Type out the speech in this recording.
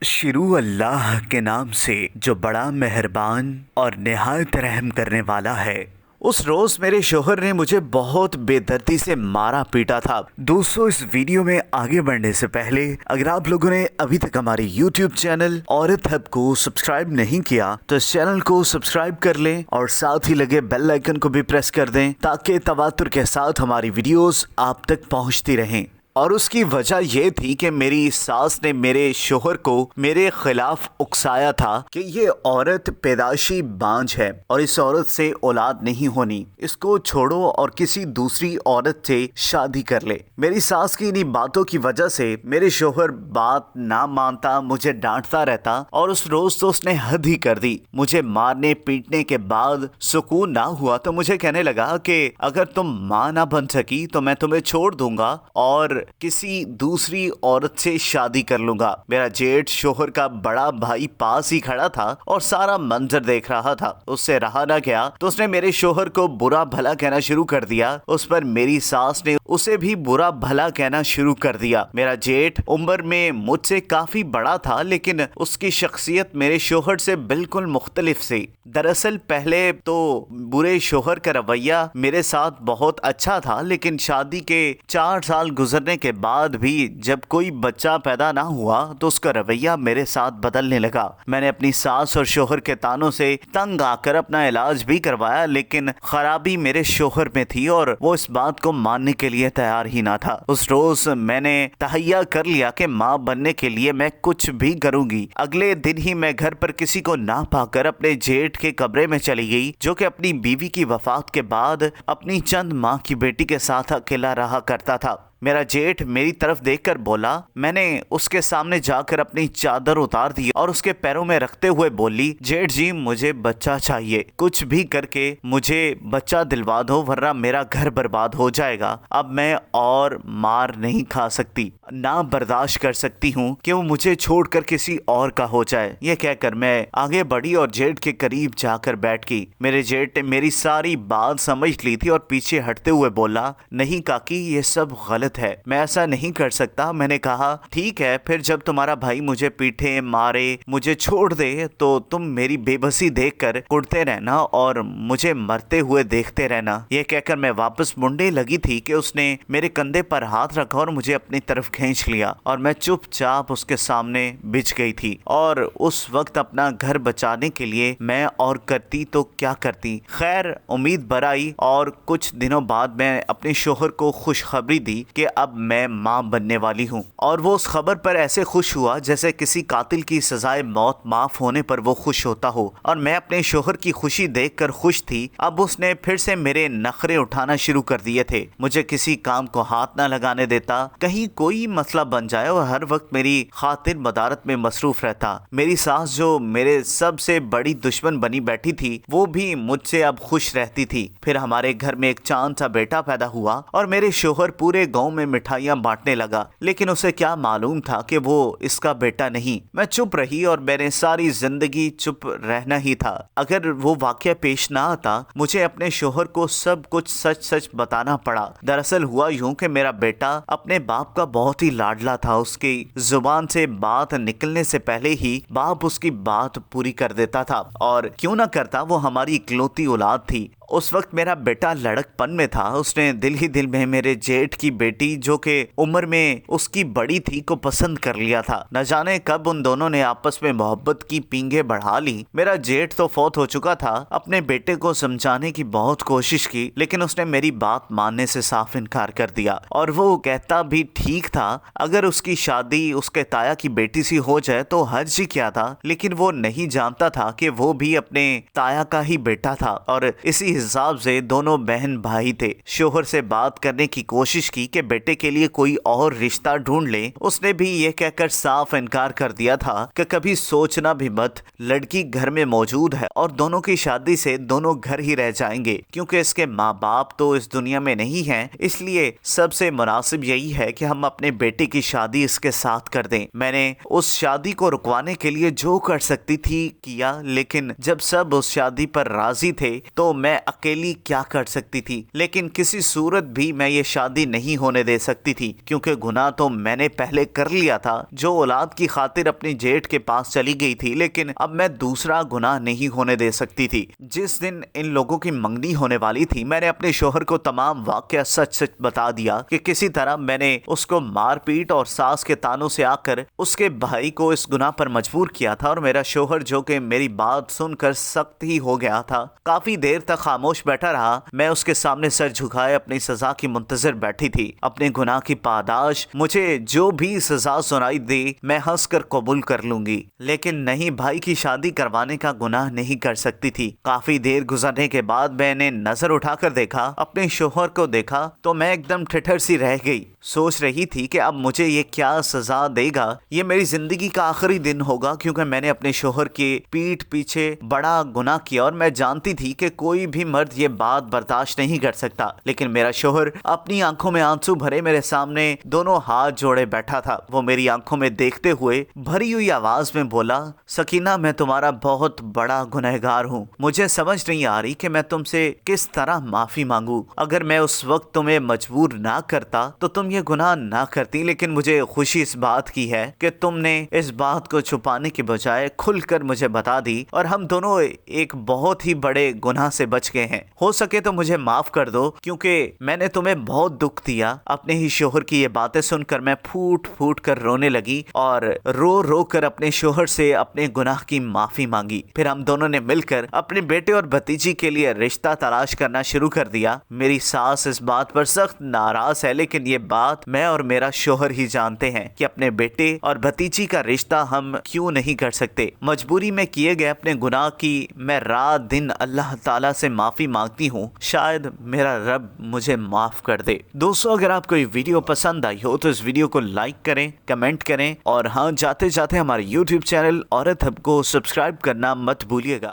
शुरू अल्लाह के नाम से जो बड़ा मेहरबान और निहायत रहम करने वाला है। उस रोज़ मेरे शोहर ने मुझे बहुत बेदर्दी से मारा पीटा था। दोस्तों, इस वीडियो में आगे बढ़ने से पहले अगर आप लोगों ने अभी तक हमारे YouTube चैनल औरत हब को सब्सक्राइब नहीं किया तो इस चैनल को सब्सक्राइब कर लें और साथ ही लगे बेल आइकन को भी प्रेस कर दें ताकि तवातुर के साथ हमारी वीडियोस आप तक पहुंचती रहें। और उसकी वजह यह थी कि मेरी सास ने मेरे शोहर को मेरे खिलाफ उकसाया था कि ये औरत पैदाइशी बांझ है और इस औरत से औलाद नहीं होनी, इसको छोड़ो और किसी दूसरी औरत से शादी कर ले। मेरी सास की इन्हीं बातों की वजह से मेरे शोहर बात ना मानता, मुझे डांटता रहता और उस रोज तो उसने हद ही कर दी। मुझे मारने पीटने के बाद सुकून ना हुआ तो मुझे कहने लगा कि अगर तुम माँ ना बन सकी तो मैं तुम्हें छोड़ दूंगा और किसी दूसरी औरत से शादी कर लूंगा। मेरा जेठ शोहर का बड़ा भाई पास ही खड़ा था और सारा मंजर देख रहा था। उससे रहा ना गया तो उसने मेरे शोहर को बुरा भला कहना शुरू कर दिया। उस पर मेरी सास ने उसे भी बुरा भला कहना शुरू कर दिया। मेरा जेठ उम्र में मुझसे काफी बड़ा था लेकिन उसकी शख्सियत मेरे शोहर से बिल्कुल मुख्तलिफ सी। दरअसल पहले तो बुरे शोहर का रवैया मेरे साथ बहुत अच्छा था, लेकिन शादी के 4 साल गुजरने के बाद भी जब कोई बच्चा पैदा ना हुआ तो उसका रवैया मेरे साथ बदलने लगा। मैंने अपनी सास और शोहर के तानों से तंग आकर अपना इलाज भी करवाया, लेकिन खराबी मेरे शोहर में थी और वो इस बात को मानने के लिए तैयार ही ना था। उस रोज मैंने तहैया कर लिया कि माँ बनने के लिए मैं कुछ भी करूंगी। अगले दिन ही मैं घर पर किसी को ना पाकर अपने जेठ के कमरे में चली गई, जो कि अपनी बीवी की वफात के बाद अपनी चंद माँ की बेटी के साथ अकेला रहा करता था। मेरा जेठ मेरी तरफ देखकर बोला। मैंने उसके सामने जाकर अपनी चादर उतार दी और उसके पैरों में रखते हुए बोली, जेठ जी मुझे बच्चा चाहिए, कुछ भी करके मुझे बच्चा दिलवा दो वरना मेरा घर बर्बाद हो जाएगा। अब मैं और मार नहीं खा सकती, ना बर्दाश्त कर सकती हूँ कि वो मुझे छोड़कर किसी और का हो जाए। ये कहकर मैं आगे बढ़ी और जेठ के करीब जाकर बैठ गई। मेरे जेठ ने मेरी सारी बात समझ ली थी और पीछे हटते हुए बोला, नहीं काकी ये सब गलत है, मैं ऐसा नहीं कर सकता। मैंने कहा ठीक है, फिर जब तुम्हारा भाई मुझे पीटे मारे मुझे छोड़ दे तो तुम मेरी बेबसी देखकर कुड़ते रहना और मुझे मरते हुए देखते रहना। यह कहकर मैं वापस मुड़ने लगी थी कि उसने मेरे कंधे पर हाथ रखा और मुझे अपनी तरफ खींच लिया और मैं चुपचाप उसके सामने बिछ गई थी। और उस वक्त अपना घर बचाने के लिए मैं और करती तो क्या करती। खैर उम्मीद बराई और कुछ दिनों बाद मैं अपने शोहर को खुशखबरी दी कि अब मैं माँ बनने वाली हूँ और वो उस खबर पर ऐसे खुश हुआ जैसे किसी कातिल की सजाए मौत माफ होने पर वो खुश होता हो। और मैं अपने शोहर की खुशी देखकर खुश थी। अब उसने फिर से मेरे नखरे उठाना शुरू कर दिए थे। मुझे किसी काम को हाथ ना लगाने देता, कहीं कोई मसला बन जाए और हर वक्त मेरी खातिर मदारत में मसरूफ रहता। मेरी सास जो मेरे सबसे बड़ी दुश्मन बनी बैठी थी वो भी मुझसे अब खुश रहती थी। फिर हमारे घर में एक चांद सा बेटा पैदा हुआ और मेरे शोहर पूरे गांव में मिठाइयां बांटने लगा, लेकिन उसे क्या मालूम था कि वो इसका बेटा नहीं। मैं चुप रही और मैंने सारी जिंदगी चुप रहना ही था। अगर वो वाकया पेश ना आता मुझे अपने शोहर को सब कुछ सच सच बताना पड़ा। दरअसल हुआ यूं कि मेरा बेटा अपने बाप का बहुत ही लाडला था। उसकी जुबान से बात निकलने से पहले ही बाप उसकी बात पूरी कर देता था और क्यों ना करता, वो हमारी इकलौती औलाद थी। उस वक्त मेरा बेटा लड़कपन में था। उसने दिल ही दिल में मेरे जेठ की बेटी जो कि उम्र में उसकी बड़ी थी को पसंद कर लिया था। न जाने कब उन दोनों ने आपस में मोहब्बत की पींगे बढ़ा ली। मेरा जेठ तो फौत हो चुका था। अपने बेटे को समझाने की बहुत कोशिश की लेकिन उसने मेरी बात मानने से साफ इनकार कर दिया और वो कहता भी ठीक था, अगर उसकी शादी उसके ताया की बेटी सी हो जाए तो हर्ज ही क्या था। लेकिन वो नहीं जानता था कि वो भी अपने ताया का ही बेटा था और इसी हिसाब से दोनों बहन भाई थे। शोहर से बात करने की कोशिश की कि बेटे के लिए कोई और रिश्ता ढूंढ ले। उसने भी ये कहकर साफ इनकार कर दिया था कि कभी सोचना भी मत, लड़की घर में मौजूद है और दोनों की शादी से दोनों घर ही रह जाएंगे क्योंकि इसके माँ बाप तो इस दुनिया में नहीं हैं, इसलिए सबसे मुनासिब यही है कि हम अपने बेटे की शादी इसके साथ कर दें। मैंने उस शादी को रुकवाने के लिए जो कर सकती थी किया, लेकिन जब सब उस शादी पर राजी थे तो मैं اکیلی کیا کر سکتی تھی، لیکن کسی صورت بھی میں یہ شادی نہیں ہونے دے سکتی تھی، کیونکہ گناہ تو میں نے پہلے کر لیا تھا، جو اولاد کی خاطر اپنی جیٹ کے پاس چلی گئی تھی، لیکن اب میں دوسرا گناہ نہیں ہونے دے سکتی تھی۔ جس دن ان لوگوں کی منگنی ہونے والی تھی، میں نے اپنے شوہر کو تمام واقعہ سچ سچ بتا دیا کہ کسی طرح میں نے اس کو مار پیٹ اور ساس کے تانوں سے آ کر اس کے بھائی کو اس گناہ پر مجبور کیا تھا، اور میرا شوہر جو کہ میری بات سن کر سخت ہی ہو گیا تھا، کافی دیر تک خاموش بیٹھا رہا۔ میں اس کے سامنے سر جھکائے اپنی سزا کی منتظر بیٹھی تھی۔ اپنے گناہ کی پاداش مجھے جو بھی سزا سنائی دے میں ہنس کر قبول کر لوں گی، لیکن نہیں، بھائی کی شادی کروانے کا گناہ نہیں کر سکتی تھی۔ کافی دیر گزرنے کے بعد میں نے نظر اٹھا کر دیکھا، اپنے شوہر کو دیکھا تو میں ایک دم ٹھٹر سی رہ گئی۔ سوچ رہی تھی کہ اب مجھے یہ کیا سزا دے گا، یہ میری زندگی کا آخری دن ہوگا، کیونکہ میں نے اپنے شوہر کی پیٹھ پیچھے بڑا گناہ کیا، اور میں جانتی تھی کہ کوئی بھی مرد یہ بات برداشت نہیں کر سکتا، لیکن میرا شوہر اپنی آنکھوں میں آنسو بھرے میرے سامنے دونوں ہاتھ جوڑے بیٹھا تھا۔ وہ میری آنکھوں میں دیکھتے ہوئے بھری ہوئی آواز میں بولا، سکینہ، میں تمہارا بہت بڑا گنہگار ہوں، مجھے سمجھ نہیں آ رہی کہ میں تم سے کس طرح معافی مانگوں۔ اگر میں اس وقت تمہیں مجبور نہ کرتا تو تم یہ گناہ نہ کرتی، لیکن مجھے خوشی اس بات کی ہے کہ تم نے اس بات کو چھپانے کے بجائے کھل کر مجھے بتا دی، اور ہم دونوں ایک بہت ہی بڑے گناہ سے بچ گئے ہیں۔ ہو سکے تو مجھے معاف کر دو، کیونکہ میں نے تمہیں بہت دکھ دیا۔ اپنے ہی شوہر کی یہ باتیں سن کر میں پھوٹ پھوٹ کر رونے لگی، اور رو رو کر اپنے شوہر سے اپنے گناہ کی معافی مانگی۔ پھر ہم دونوں نے مل کر اپنے بیٹے اور بھتیجی کے لیے رشتہ تلاش کرنا شروع کر دیا۔ میری ساس اس بات پر سخت ناراض ہے، لیکن یہ بات میں اور میرا شوہر ہی جانتے ہیں کہ اپنے بیٹے اور بھتیجی کا رشتہ ہم کیوں نہیں کر سکتے۔ مجبوری میں کیے گئے اپنے گناہ کی میں رات دن اللہ تعالیٰ سے معافی مانگتی ہوں، شاید میرا رب مجھے معاف کر دے۔ دوستو، اگر آپ کو یہ ویڈیو پسند آئی ہو تو اس ویڈیو کو لائک کریں، کمنٹ کریں، اور ہاں، جاتے جاتے ہمارے YouTube چینل عورت ہب کو سبسکرائب کرنا مت بھولیے گا۔